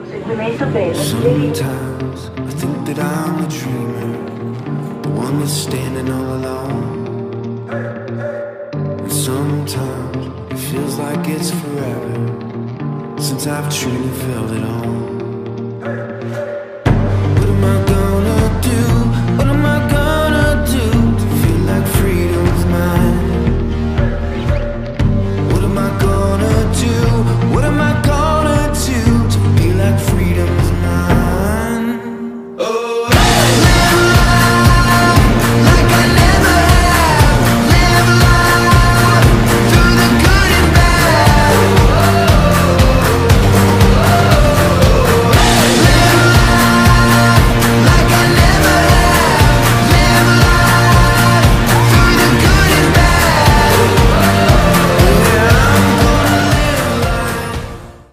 Proseguimento treno. Sometimes I think that I'm a dreamer, the one that's standing all alone. And sometimes it feels like it's forever since I've truly felt it all.